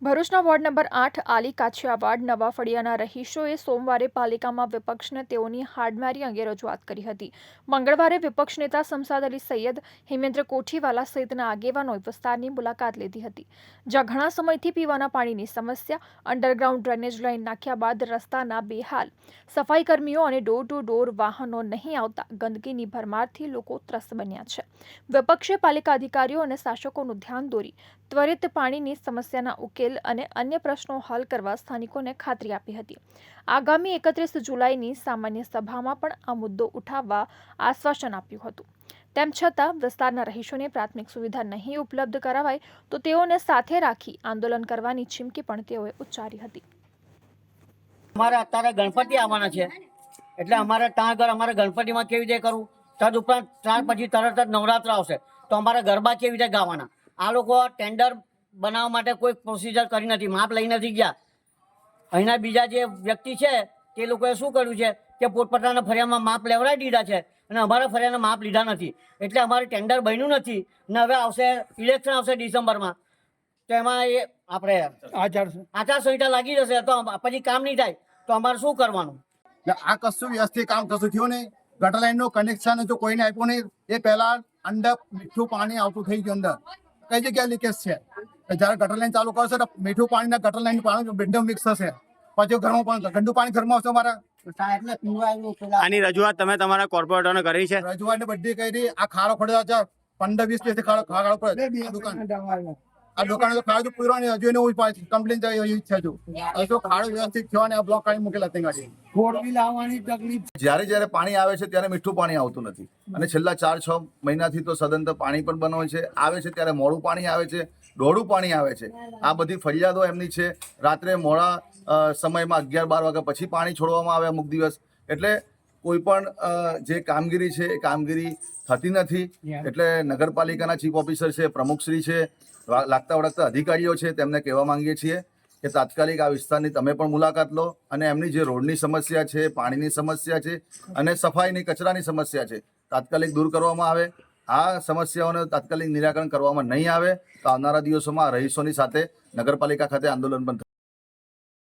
ભરૂચના ward number 8 આલી કાછિયાવાડ નવા ફળિયાના રહીશોએ સોમવારે પાલિકામાં વિપક્ષને તેઓની હાડમારી અંગે રજૂઆત કરી હતી। મંગળવારે વિપક્ષ નેતા શમશાદ અલી સૈયદ, હેમેન્દ્ર કોઠીવાલા સહિતના આગેવાનોએ વિસ્તારની મુલાકાત લીધી હતી, જ્યાં ઘણા સમયથી પીવાના પાણીની સમસ્યા, અંડરગ્રાઉન્ડ ડ્રેનેજ લાઇન નાખ્યા બાદ રસ્તાના બેહાલ, સફાઈ કર્મીઓ અને ડોર ટુ ડોર વાહનો નહીં આવતા ગંદકીની ભરમારથી લોકો ત્રસ્ત બન્યા છે। વિપક્ષે પાલિકા અધિકારીઓ અને શાસકોનું ધ્યાન દોરી ત્વરિત પાણીની સમસ્યાના ઉકેલ અને અન્ય પ્રશ્નો હલ કરવા સ્થાનિકોને ખાતરી આપી હતી। આગામી 31 જુલાઈની સામાન્ય સભામાં પણ આ મુદ્દો ઉઠાવવા આશ્વાસન આપ્યું હતું। તેમ છતાં વિસ્તારના રહીશોને પ્રાથમિક સુવિધા નહીં ઉપલબ્ધ કરાવાય તો તેઓને સાથે રાખી આંદોલન કરવાની ચીમકી પણ તેઓએ ઉચ્ચારી હતી। અમારે અત્યારે ગણપતિ આવવાના છે, એટલે અમારે ત્યાં આગળ અમારે ગણપતિમાં કેવી રીતે કરવું, તદુપરાંત ત્યાર પછી તરત જ નવરાત્ર આવશે તો અમારે ગરબા કેવી રીતે ગાવાના। આ લોકો ટેન્ડર બનાવવા માટે કોઈ પ્રોસિજર કરી નથી, માપ લઈ નથી ગયા। અહીંના બીજા જે વ્યક્તિ છે તે લોકોએ શું કર્યું છે કે પોતપોતાના ફરિયામાં માપ લેવડાવી દીધા છે અને અમારા ફરિયાના માપ લીધા નથી, એટલે અમારે ટેન્ડર બન્યું નથી ને હવે આવશે ઇલેક્શન આવશે ડિસેમ્બરમાં, તો એમાં એ આપણે આચારસંહિતા લાગી જશે તો પછી કામ નહીં થાય તો અમારે શું કરવાનું। આ કશું વ્યવસ્થિત કામ કશું થયું નહીં। ગટર લાઈનનું કનેક્શન જો કોઈને આપ્યું નહીં, એ પહેલા અંદર મીઠું પાણી આવતું થઈ ગયું, અંદર કઈ જગ્યાએ લીકેજ છે, જ્યારે ગટર લાઈન ચાલુ કરશે તો મીઠું પાણીના ગટર લાઈન પાણી બંને મિક્સ થશે, પછી ઘરમાં પણ ગંદુ પાણી ઘરમાં આવશે। અમારા આની રજૂઆત તમે તમારા કોર્પોરેટરને કરી છે? રજૂઆત બધી કરી। આ ખાડો ખોડ્યો છે 15-20 દિવસથી ખાડો પડે દુકાન, આ દુકાને તો ખાડો પૂરો નહીં, હજુ એને કમ્પ્લેન થઈ છે, હજુ ખાડો વ્યવસ્થિત થયો ને બ્લોક કાઢી મૂકેલા ગાડી ફોરવીલ આવવાની તકલીફ। જ્યારે પાણી આવે છે ત્યારે મીઠું પાણી આવતું નથી, અને છેલ્લા 4-6 મહિનાથી તો સદંતર પાણી પણ બંધ હોય છે। આવે છે ત્યારે મોડું પાણી આવે છે, દોડું પાણી આવે છે। આ બધી ફરિયાદો એમની છે। રાત્રે મોડા સમયમાં 11-12 વાગ્યા પછી પાણી છોડવામાં આવે અમુક દિવસ, એટલે કોઈ પણ જે કામગીરી છે એ કામગીરી થતી નથી। એટલે નગરપાલિકાના ચીફ ઓફિસર છે, પ્રમુખશ્રી છે, લાગતા વળગતા અધિકારીઓ છે, તેમને કહેવા માંગીએ છીએ કે તાત્કાલિક આ વિસ્તારની તમે પણ મુલાકાત લો અને એમની જે રોડની સમસ્યા છે, પાણીની સમસ્યા છે અને સફાઈની કચરાની સમસ્યા છે, તાત્કાલિક દૂર કરવામાં આવે। આ સમસ્યાઓને તાત્કાલિક નિરાકરણ કરવામાં નહીં આવે તો આવનારા દિવસોમાં રહીશોની સાથે નગરપાલિકા ખાતે આંદોલન પણ